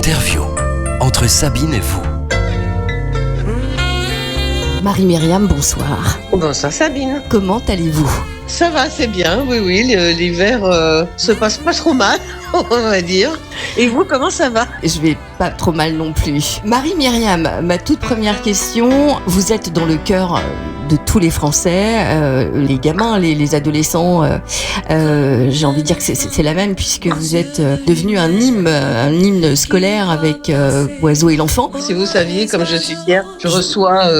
L'interview entre Sabine et vous. Marie-Myriam, bonsoir. Bonsoir Sabine. Comment allez-vous ? Ça va, c'est bien, oui, l'hiver se passe pas trop mal, on va dire. Et vous, comment ça va ? Je vais pas trop mal non plus. Marie-Myriam, ma toute première question, vous êtes dans le cœur de tous les Français, les gamins, les adolescents, j'ai envie de dire que c'est la même puisque vous êtes devenu un hymne scolaire avec Oiseau et l'enfant. Si vous saviez, comme je suis fière, je reçois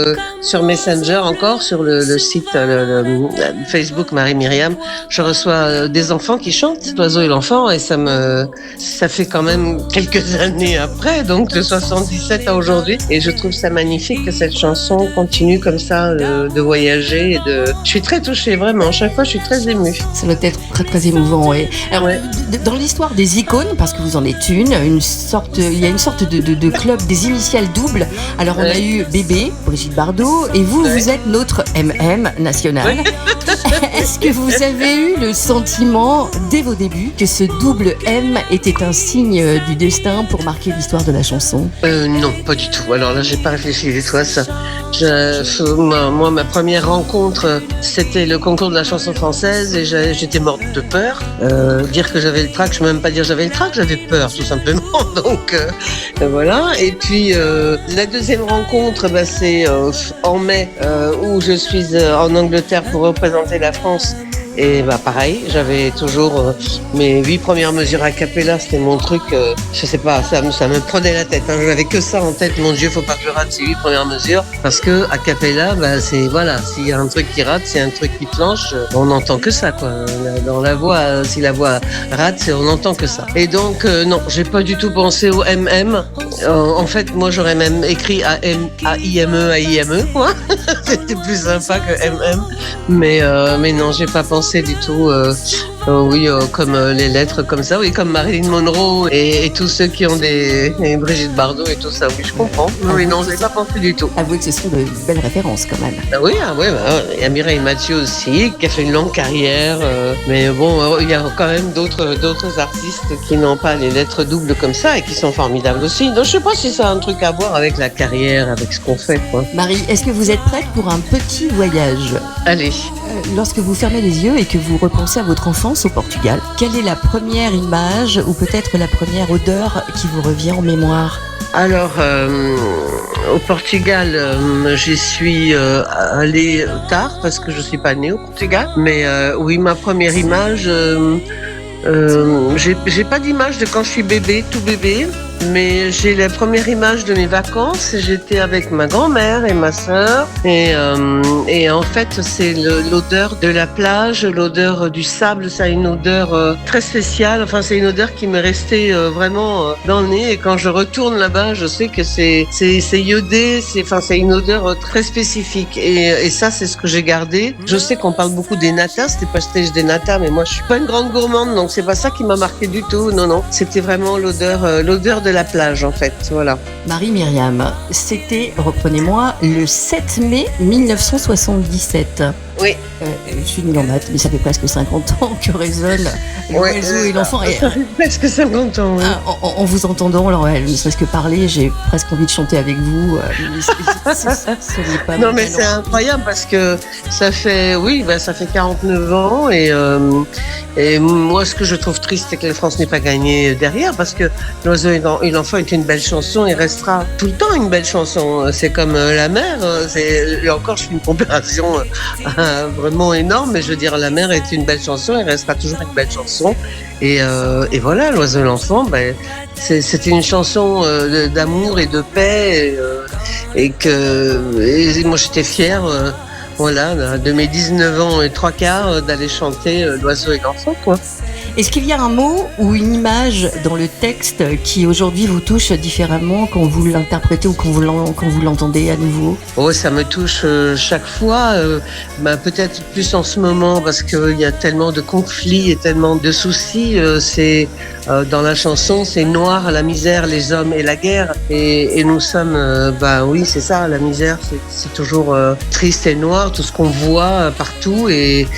sur Messenger encore, sur le site le Facebook Marie-Myriam, je reçois des enfants qui chantent Oiseau et l'enfant et ça fait quand même quelques années après, donc de 77 à aujourd'hui, et je trouve ça magnifique que cette chanson continue comme ça de voyager je suis très touchée, vraiment, chaque fois je suis très émue. Ça doit être très très émouvant. Et alors, ouais. Dans l'histoire des icônes, parce que vous en êtes il y a une sorte de club des initiales doubles. Alors on a eu Bébé, Brigitte Bardot, et vous êtes notre MM national. Est-ce que vous avez eu le sentiment, dès vos débuts, que ce double M était un signe du destin pour marquer l'histoire de la chanson ? Non, pas du tout. Alors là, j'ai pas réfléchi du tout à ça. Moi, ma première rencontre, c'était le concours de la chanson française et j'étais morte de peur. Dire que j'avais le trac, je ne peux même pas dire j'avais le trac, j'avais peur tout simplement. Donc voilà. Et puis la deuxième rencontre, c'est en mai où je suis en Angleterre pour représenter la France. Et pareil, j'avais toujours mes 8 premières mesures a cappella, c'était mon truc, je sais pas, ça me prenait la tête, hein. Je n'avais que ça en tête, mon Dieu, faut pas que je rate ces 8 premières mesures, parce que a cappella, c'est voilà, s'il y a un truc qui rate, c'est un truc qui planche, on n'entend que ça, quoi. Dans la voix, si la voix rate, on n'entend que ça. Et donc non, j'ai pas du tout pensé au MM. En fait, moi j'aurais même écrit AIME, quoi. C'était plus sympa que MM, mais non, j'ai pas pensé du tout, comme les lettres comme ça, oui, comme Marilyn Monroe et tous ceux qui ont et Brigitte Bardot et tout ça, oui, je comprends. Oui, non, je n'ai pas pensé du tout. Avouez que ce sont de belles références quand même. Oui, il y a Mireille Mathieu aussi, qui a fait une longue carrière, mais bon, il y a quand même d'autres artistes qui n'ont pas les lettres doubles comme ça et qui sont formidables aussi. Donc je sais pas si ça a un truc à voir avec la carrière, avec ce qu'on fait, quoi. Marie, est-ce que vous êtes prête pour un petit voyage ? Allez. Lorsque vous fermez les yeux et que vous repensez à votre enfance au Portugal, quelle est la première image ou peut-être la première odeur qui vous revient en mémoire ? Alors, au Portugal, j'y suis allée tard parce que je suis pas née au Portugal. Mais oui, ma première image, j'ai pas d'image de quand je suis tout bébé. Mais j'ai la première image de mes vacances. J'étais avec ma grand-mère et ma sœur. Et en fait, c'est l'odeur de la plage, l'odeur du sable. Ça a une odeur très spéciale. Enfin, c'est une odeur qui m'est restée vraiment dans le nez. Et quand je retourne là-bas, je sais que c'est iodé. C'est une odeur très spécifique. Et ça, c'est ce que j'ai gardé. Je sais qu'on parle beaucoup des natas, c'était pastéis des natas, mais moi, je suis pas une grande gourmande, donc c'est pas ça qui m'a marqué du tout. Non. C'était vraiment l'odeur de la plage, en fait, voilà. Marie-Myriam, c'était, reprenez-moi, le 7 mai 1977. Oui. Je suis nulle en maths, mais ça fait presque 50 ans que résonne l'oiseau et l'enfant. Ça fait presque 50 ans, oui. En vous entendant, ne serait-ce que parler, j'ai presque envie de chanter avec vous. Non, mais c'est incroyable parce que ça fait 49 ans et moi, ce que je trouve triste, c'est que la France n'ait pas gagné derrière, parce que L'Oiseau et l'enfant est une belle chanson et restera tout le temps une belle chanson. C'est comme la mer. Et encore, je fais une comparaison vraiment énorme, mais je veux dire, la mer est une belle chanson et restera toujours une belle chanson. Et voilà, L'Oiseau et l'enfant, c'était une chanson d'amour et de paix, et moi j'étais fière. De mes 19 ans et 3/4 d'aller chanter L'Oiseau et l'enfant, quoi. Est-ce qu'il y a un mot ou une image dans le texte qui aujourd'hui vous touche différemment quand vous l'interprétez ou quand vous l'entendez à nouveau ? Oh, ça me touche chaque fois, peut-être plus en ce moment parce qu'il y a tellement de conflits et tellement de soucis. Dans la chanson, c'est noir, la misère, les hommes et la guerre. Et nous sommes, oui, c'est ça, la misère, c'est toujours triste et noir, tout ce qu'on voit partout. Et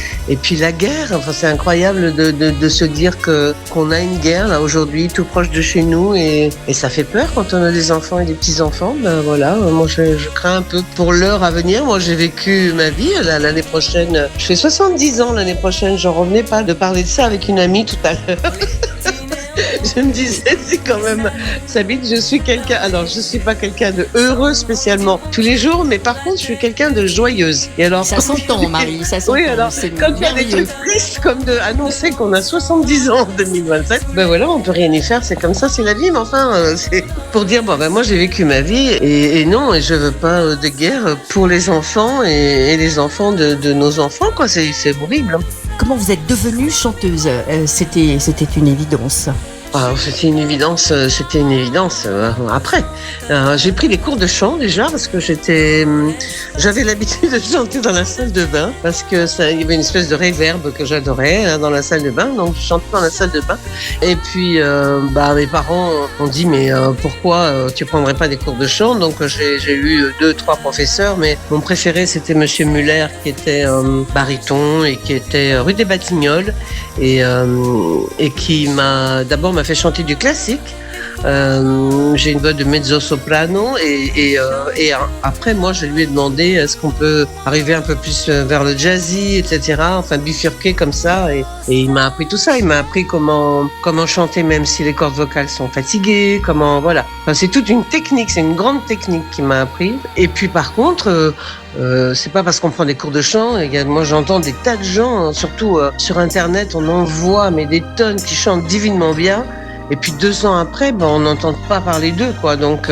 puis la guerre, enfin, c'est incroyable de se dire qu'on a une guerre là aujourd'hui tout proche de chez nous et ça fait peur quand on a des enfants et des petits-enfants. Ben voilà, moi je crains un peu pour l'heure à venir. Moi j'ai vécu ma vie. L'année prochaine, je fais 70 ans l'année prochaine. J'en revenais pas de parler de ça avec une amie tout à l'heure. Je me disais, c'est quand même, Sabine, je suis quelqu'un, alors je suis pas quelqu'un de heureux spécialement tous les jours, mais par contre, je suis quelqu'un de joyeuse. Et alors, ça s'entend, Marie, ça s'entend. Oui, alors, quand il y a des trucs tristes, comme de annoncer qu'on a 70 ans en 2027, ben voilà, on peut rien y faire, c'est comme ça, c'est la vie, mais enfin, c'est pour dire, bon, ben moi, j'ai vécu ma vie, et non, et je veux pas de guerre pour les enfants et les enfants de nos enfants, quoi, c'est horrible. Comment vous êtes devenue chanteuse? C'était une évidence. Alors, c'était une évidence après. J'ai pris des cours de chant déjà parce que j'avais l'habitude de chanter dans la salle de bain parce que il y avait une espèce de réverb que j'adorais dans la salle de bain, donc je chantais dans la salle de bain. Et puis mes parents ont dit mais pourquoi tu prendrais pas des cours de chant? Donc j'ai eu 2-3 professeurs, mais mon préféré c'était Monsieur Muller qui était baryton et qui était rue des Batignolles et qui m'a fait chanter du classique. J'ai une voix de mezzo-soprano et après moi je lui ai demandé est-ce qu'on peut arriver un peu plus vers le jazzy, etc. Enfin bifurquer comme ça et il m'a appris tout ça. Il m'a appris comment chanter même si les cordes vocales sont fatiguées, voilà. Enfin, c'est toute une technique, c'est une grande technique qu'il m'a appris. Et puis par contre c'est pas parce qu'on prend des cours de chant. Moi, j'entends des tas de gens, surtout sur Internet, on en voit mais des tonnes qui chantent divinement bien. Et puis 2 ans après, on n'entend pas parler d'eux, quoi. Donc,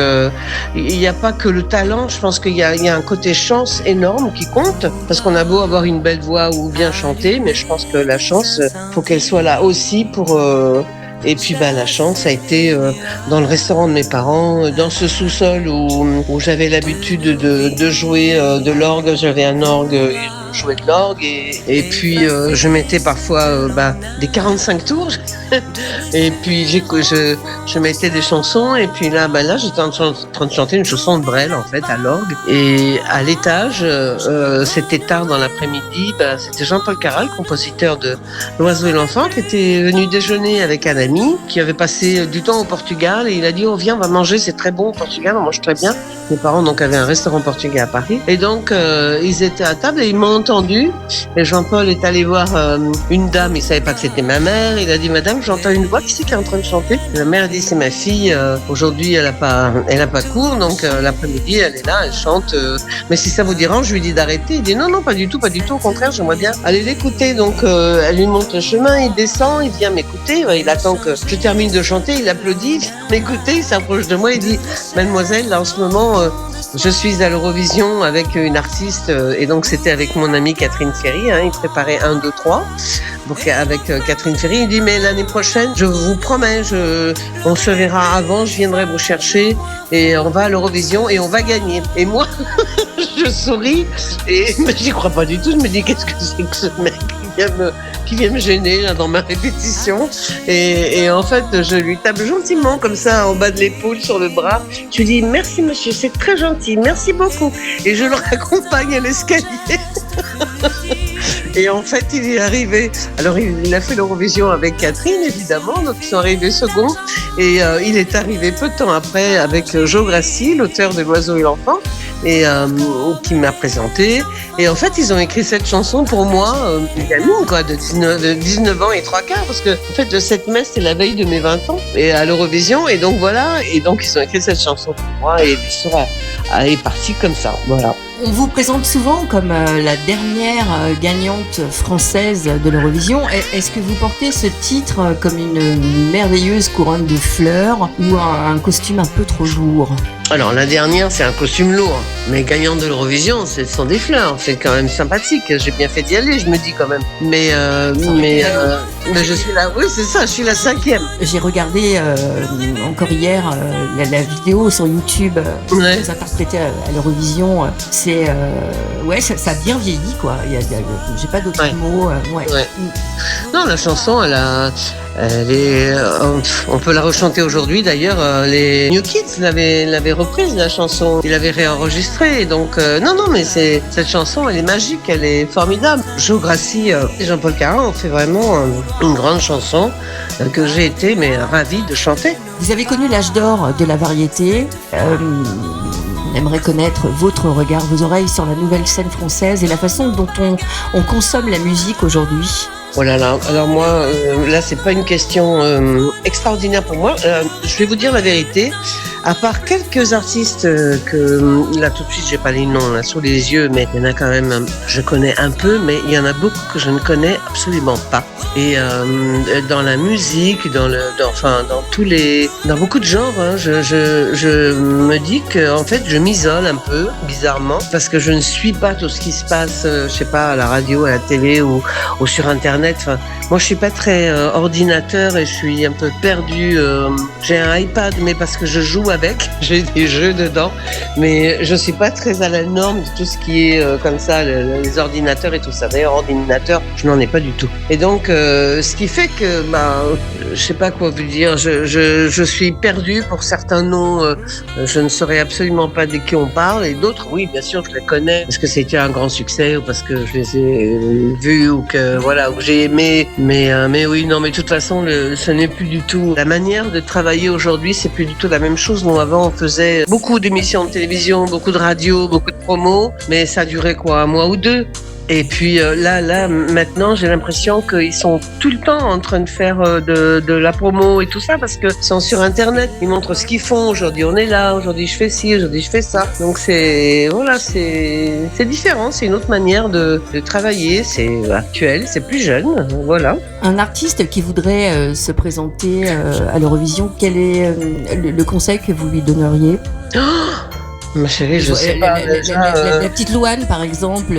il n'y a pas que le talent. Je pense qu'il y a un côté chance énorme qui compte, parce qu'on a beau avoir une belle voix ou bien chanter, mais je pense que la chance, faut qu'elle soit là aussi pour. Et puis la chance a été dans le restaurant de mes parents, dans ce sous-sol où j'avais l'habitude de jouer de l'orgue. J'avais un orgue, je jouais de l'orgue et puis je mettais parfois des 45 tours et puis je mettais des chansons et puis là j'étais en train de chanter une chanson de Brel en fait à l'orgue et à l'étage c'était tard dans l'après-midi, c'était Jean-Paul Caral, compositeur de L'Oiseau et l'Enfant, qui était venu déjeuner avec un ami qui avait passé du temps au Portugal et il a dit viens on va manger, c'est très bon au Portugal, on mange très bien. Mes parents donc avaient un restaurant portugais à Paris et donc ils étaient à table et ils m'ont entendu et Jean-Paul est allé voir une dame, il savait pas que c'était ma mère, il a dit madame j'entends une voix, qui c'est qui est en train de chanter? La mère a dit c'est ma fille, aujourd'hui elle a pas cours donc l'après-midi elle est là, elle chante mais si ça vous dérange, je lui dis d'arrêter. Il dit non pas du tout, au contraire j'aimerais bien aller l'écouter. Donc elle lui montre le chemin, il descend, il vient m'écouter, il attend que je termine de chanter, il applaudit, il vient m'écouter, il s'approche de moi, il dit mademoiselle là en ce moment je suis à l'Eurovision avec une artiste et donc c'était avec mon amie Catherine Ferry, il préparait 1, 2, 3 donc avec Catherine Ferry. Il dit mais l'année prochaine je vous promets on se verra avant, je viendrai vous chercher et on va à l'Eurovision et on va gagner. Et moi je souris et j'y crois pas du tout, je me dis qu'est-ce que c'est que ce mec qui vient me gêner là, dans ma répétition et en fait je lui tape gentiment comme ça en bas de l'épaule sur le bras, je lui dis merci monsieur, c'est très gentil, merci beaucoup et je le raccompagne à l'escalier. Et en fait, il est arrivé. Alors, il a fait l'Eurovision avec Catherine, évidemment. Donc, ils sont arrivés second. Et il est arrivé peu de temps après avec Joe Grassi, l'auteur de L'Oiseau et l'Enfant, et qui m'a présenté. Et en fait, ils ont écrit cette chanson pour moi, gamine, quoi, de 19 ans et 3/4, parce que en fait, cette messe, c'est la veille de mes 20 ans, et à l'Eurovision. Et donc voilà. Et donc, ils ont écrit cette chanson pour moi, et l'histoire est partie comme ça. Voilà. On vous présente souvent comme la dernière gagnante française de l'Eurovision. Est-ce que vous portez ce titre comme une merveilleuse couronne de fleurs ou un costume un peu trop lourd? Alors la dernière, c'est un costume lourd, mais gagnante de l'Eurovision, ce sont des fleurs. C'est quand même sympathique. J'ai bien fait d'y aller, je me dis quand même. Mais je suis là. Oui, c'est ça. Je suis la 5e. J'ai regardé encore hier la vidéo sur YouTube. Vous interprétez à l'Eurovision. C'est ça a bien vieilli, quoi. J'ai pas d'autres mots. Non, la chanson, on peut la rechanter aujourd'hui. D'ailleurs, les New Kids l'avaient reprise, la chanson. Ils l'avaient réenregistrée. enregistré. Donc non, mais cette chanson, elle est magique, elle est formidable. Joe Grassi et Jean-Paul Carin ont fait vraiment une grande chanson que j'ai été ravie de chanter. Vous avez connu l'âge d'or de la variété. On aimerait connaître votre regard, vos oreilles sur la nouvelle scène française et la façon dont on consomme la musique aujourd'hui. Oh là là, alors moi, là, c'est pas une question extraordinaire pour moi. Je vais vous dire la vérité. À part quelques artistes que, là, tout de suite, j'ai pas les noms là, sous les yeux, mais il y en a quand même, je connais un peu, mais il y en a beaucoup que je ne connais absolument pas. Et dans la musique, dans beaucoup de genres, hein, je me dis que, en fait, je m'isole un peu, bizarrement, parce que je ne suis pas tout ce qui se passe, je sais pas, à la radio, à la télé ou sur Internet. Enfin, moi, je suis pas très ordinateur et je suis un peu perdu. J'ai un iPad, mais parce que je joue avec, j'ai des jeux dedans, mais je suis pas très à la norme de tout ce qui est comme ça, les ordinateurs et tout ça. D'ailleurs, ordinateur, je n'en ai pas du tout. Et donc, ce qui fait que, je sais pas quoi vous dire, je suis perdu pour certains noms, je ne saurais absolument pas de qui on parle, et d'autres, oui, bien sûr, je les connais, parce que c'était un grand succès, ou parce que je les ai vus, ou que, voilà, ou j'ai aimé, mais oui, non, mais de toute façon, ce n'est plus du tout la manière de travailler aujourd'hui, c'est plus du tout la même chose. Nous, avant, on faisait beaucoup d'émissions de télévision, beaucoup de radio, beaucoup de promos, mais ça durait quoi, un mois ou deux. Et puis là, maintenant, j'ai l'impression qu'ils sont tout le temps en train de faire de la promo et tout ça, parce que ils sont sur Internet, ils montrent ce qu'ils font. Aujourd'hui, on est là, aujourd'hui, je fais ci, aujourd'hui, je fais ça. Donc c'est différent, c'est une autre manière de travailler, c'est actuel, c'est plus jeune, voilà. Un artiste qui voudrait se présenter à l'Eurovision, quel est le conseil que vous lui donneriez ? Ma chérie, je sais pas. La petite Louane, par exemple,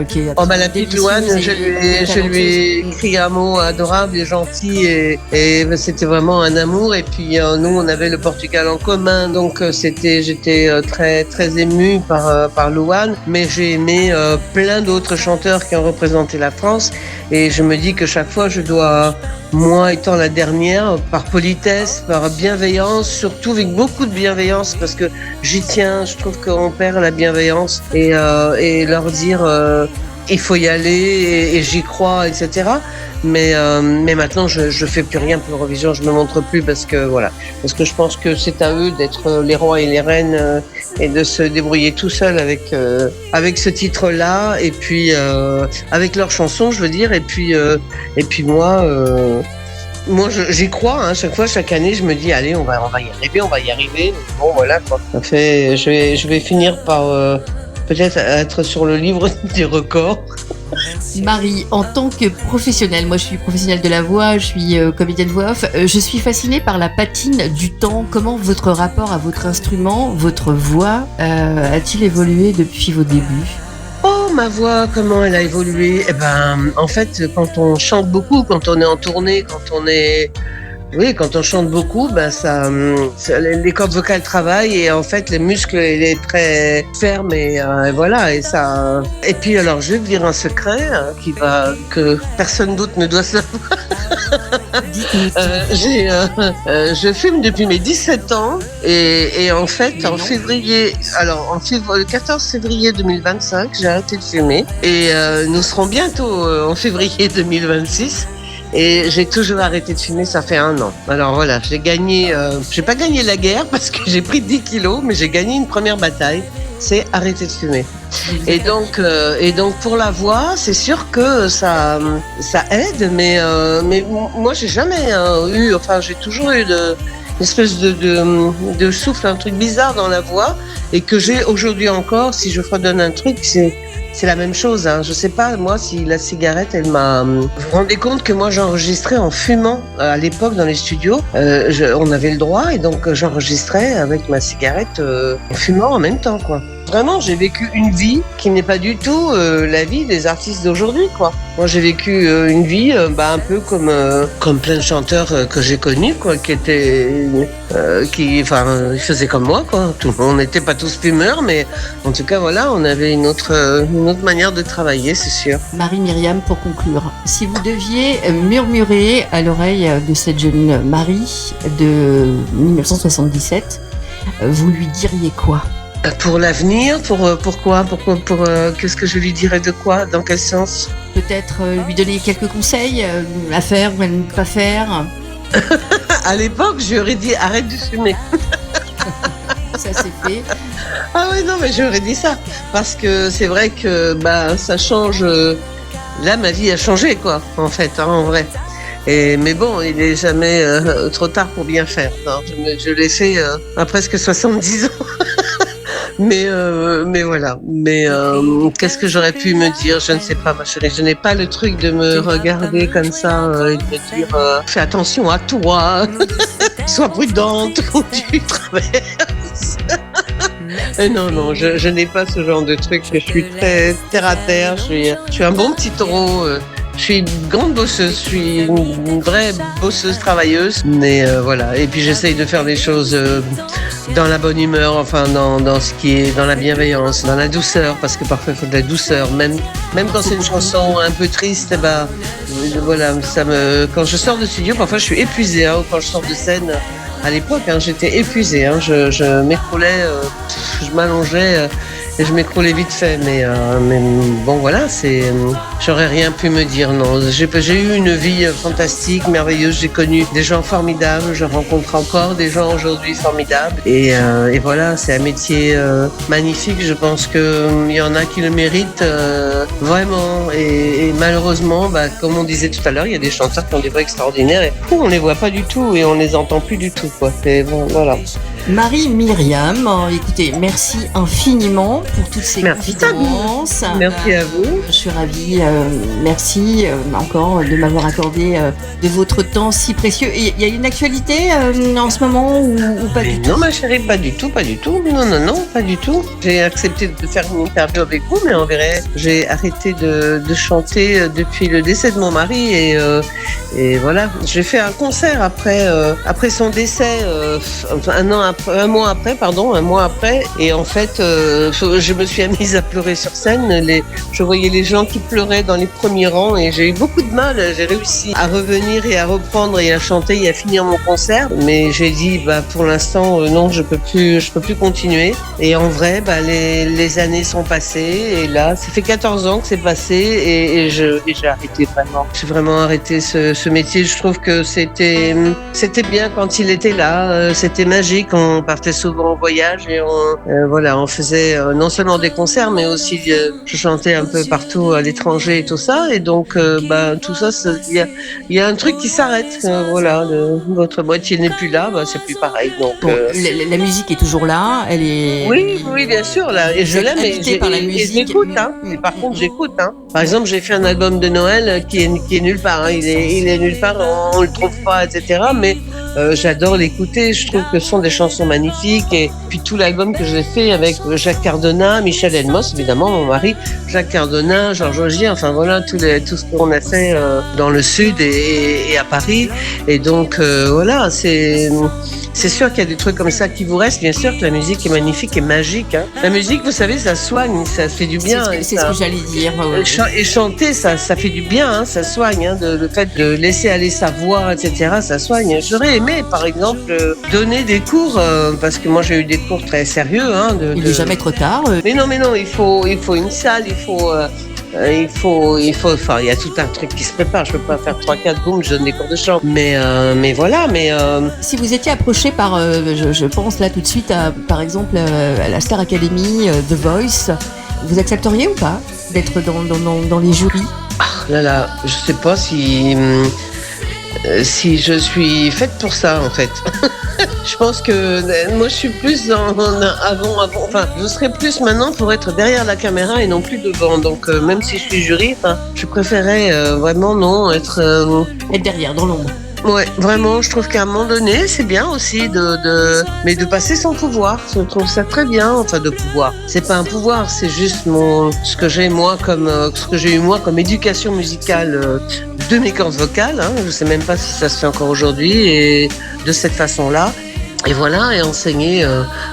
qui est la petite Louane, je lui ai écrit un mot adorable et gentil, et c'était vraiment un amour. Et puis nous, on avait le Portugal en commun, donc j'étais très très émue par Louane. Mais j'ai aimé plein d'autres chanteurs qui ont représenté la France, et je me dis que chaque fois, je dois, moi étant la dernière, par politesse, par bienveillance, surtout avec beaucoup de bienveillance, parce que j'y tiens. Je trouve qu'on perd la bienveillance, et leur dire il faut y aller et j'y crois, etc. Mais maintenant je fais plus rien pour l'Eurovision, je me montre plus, parce que je pense que c'est à eux d'être les rois et les reines, et de se débrouiller tout seuls avec ce titre-là, et puis avec leurs chansons, je veux dire, et puis moi, j'y crois, hein. Chaque année, je me dis, allez, on va y arriver. Bon, voilà, quoi. Ça fait, je vais finir par peut-être être sur le livre des records. Marie, en tant que professionnelle, moi je suis professionnelle de la voix, je suis comédienne voix off, je suis fascinée par la patine du temps. Comment votre rapport à votre instrument, votre voix, a-t-il évolué depuis vos débuts ? Oh, ma voix, comment elle a évolué ? En fait, quand on chante beaucoup, quand on est en tournée, quand on chante beaucoup, les cordes vocales travaillent, et en fait, les muscles, il est très ferme, et voilà, et ça. Et puis, alors, je vais vous dire un secret que personne d'autre ne doit savoir. Je fume depuis mes 17 ans, et en fait, le 14 février 2025, j'ai arrêté de fumer, et nous serons bientôt en février 2026. Et j'ai toujours arrêté de fumer, ça fait 1 an. Alors voilà, j'ai pas gagné la guerre parce que j'ai pris 10 kilos, mais j'ai gagné une première bataille, c'est arrêter de fumer. Et donc pour la voix, c'est sûr que ça aide, mais moi j'ai jamais j'ai toujours eu une espèce de souffle, un truc bizarre dans la voix, et que j'ai aujourd'hui encore. Si je redonne un truc, c'est la même chose, hein. Je sais pas, moi, si la cigarette, elle m'a... Vous vous rendez compte que moi, j'enregistrais en fumant à l'époque dans les studios. On avait le droit, et donc j'enregistrais avec ma cigarette en fumant en même temps, quoi. Vraiment, j'ai vécu une vie qui n'est pas du tout la vie des artistes d'aujourd'hui, quoi. Moi, j'ai vécu une vie un peu comme plein de chanteurs que j'ai connus, quoi, ils faisaient comme moi, quoi. On n'était pas tous fumeurs, mais en tout cas, voilà, on avait une autre manière de travailler, c'est sûr. Marie-Myriam, pour conclure, si vous deviez murmurer à l'oreille de cette jeune Marie de 1977, vous lui diriez quoi ? Pour l'avenir, pourquoi qu'est-ce que je lui dirais de quoi? Dans quel sens? Peut-être lui donner quelques conseils à faire ou à ne pas faire. À l'époque, j'aurais dit arrête de fumer. Ça c'est fait. Ah oui, non, mais j'aurais dit ça. Parce que c'est vrai que ça change. Là, ma vie a changé, quoi, en fait, hein, en vrai. Mais bon, il n'est jamais trop tard pour bien faire. Non, je l'ai fait à presque 70 ans. Mais voilà. Mais qu'est-ce que j'aurais pu me dire? Je ne sais pas, ma chérie. Je n'ai pas le truc de me regarder comme ça et de me dire fais attention à toi, sois prudente quand tu traverses. Non, je n'ai pas ce genre de truc. Je suis très terre à terre. Je suis un bon petit taureau. Je suis une grande bosseuse, je suis une vraie bosseuse travailleuse, mais voilà. Et puis j'essaye de faire des choses dans la bonne humeur, enfin dans ce qui est dans la bienveillance, dans la douceur, parce que parfois il faut de la douceur, même quand c'est une chanson un peu triste, voilà, quand je sors de studio, parfois je suis épuisée, hein, ou quand je sors de scène. À l'époque, j'étais épuisée, je m'écroulais, je m'allongeais. Et je m'écroulais vite fait, mais bon voilà, j'aurais rien pu me dire, non. J'ai eu une vie fantastique, merveilleuse, j'ai connu des gens formidables, je rencontre encore des gens aujourd'hui formidables, et voilà, c'est un métier magnifique, je pense qu'il y en a qui le méritent vraiment, et malheureusement, comme on disait tout à l'heure, il y a des chanteurs qui ont des voix extraordinaires, et on les voit pas du tout, et on les entend plus du tout, quoi. C'est bon, voilà. Marie-Myriam, écoutez, merci infiniment pour toutes ces confidences. Merci à vous. Je suis ravie, merci encore de m'avoir accordé de votre temps si précieux. Et il y a une actualité en ce moment ou pas du tout? Non, ma chérie, pas du tout. Non, pas du tout. J'ai accepté de faire une interview avec vous, mais en vrai, j'ai arrêté de chanter depuis le décès de mon mari et voilà. J'ai fait un concert après son décès, un mois après, et en fait, je me suis mise à pleurer sur scène. Je voyais les gens qui pleuraient dans les premiers rangs et j'ai eu beaucoup de mal. J'ai réussi à revenir et à reprendre et à chanter et à finir mon concert, mais j'ai dit pour l'instant non, je peux plus continuer. Et en vrai, les années sont passées et là, ça fait 14 ans que c'est passé et j'ai arrêté vraiment. J'ai vraiment arrêté ce métier. Je trouve que c'était bien quand il était là. C'était magique. On partait souvent en voyage et on faisait non seulement des concerts, mais aussi je chantais un peu partout à l'étranger et tout ça. Et donc, tout ça, il y a un truc qui s'arrête. Voilà, votre moitié n'est plus là, c'est plus pareil. Donc, la musique est toujours là. Elle est. Oui, bien sûr. Là, et je l'aime. Et je l'écoute. Et par contre, j'écoute. Par exemple, j'ai fait un album de Noël qui est nulle part. Il est nulle part. On le trouve pas, etc. Mais j'adore l'écouter. Je trouve que ce sont des chansons magnifiques. Et puis tout l'album que j'ai fait avec Jacques Cardona, Michel Elmos, évidemment, mon mari, Jacques Cardona, Georges Augier, enfin voilà, tout ce qu'on a fait dans le Sud et à Paris. Et donc, voilà, c'est sûr qu'il y a des trucs comme ça qui vous restent. Bien sûr que la musique est magnifique et magique. La musique, vous savez, ça soigne, ça fait du bien. C'est ce que j'allais dire. Et chanter, ça fait du bien, ça soigne. Le fait de laisser aller sa voix, etc., ça soigne. J'aurais aimé, par exemple, donner des cours, parce que moi j'ai eu des cours très sérieux. Il n'est jamais trop tard. Mais non, il faut une salle, il y a tout un truc qui se prépare. Je peux pas faire 3-4 boum, je donne des cours de chant. Mais voilà. Si vous étiez approché par, je pense là tout de suite par exemple à la Star Academy, The Voice, vous accepteriez ou pas d'être dans les jurys? Là, je sais pas si je suis faite pour ça en fait. Je pense que moi je suis plus avant. Enfin, je serais plus maintenant pour être derrière la caméra et non plus devant. Donc même si je suis jury, je préférais vraiment être derrière, dans l'ombre. Ouais, vraiment, je trouve qu'à un moment donné, c'est bien aussi mais de passer son pouvoir. Je trouve ça très bien, de pouvoir. C'est pas un pouvoir, c'est juste ce que j'ai eu moi comme éducation musicale de mes cordes vocales. Je sais même pas si ça se fait encore aujourd'hui et de cette façon-là. Et voilà, et enseigner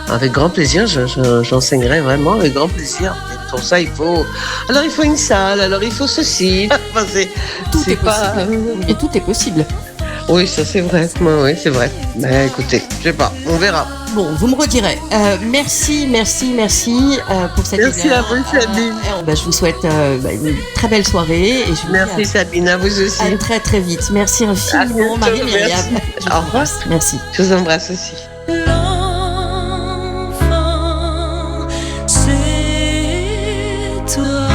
avec grand plaisir, j'enseignerai vraiment avec grand plaisir. Et pour ça, il faut une salle, alors il faut ceci. Tout est possible. Et tout est possible. Oui, ça c'est vrai. Oui, c'est vrai. Mais écoutez, je sais pas, on verra. Bon, vous me redirez. Merci pour cette Merci à vous, Sabine. Je vous souhaite une très belle soirée. Et je vous Merci, dis Sabine, à vous aussi. à très très vite. Merci infiniment, À bientôt, Marie-Myriam. merci. Je vous Au revoir. embrasse. Merci. Je vous embrasse aussi. L'enfant, c'est toi.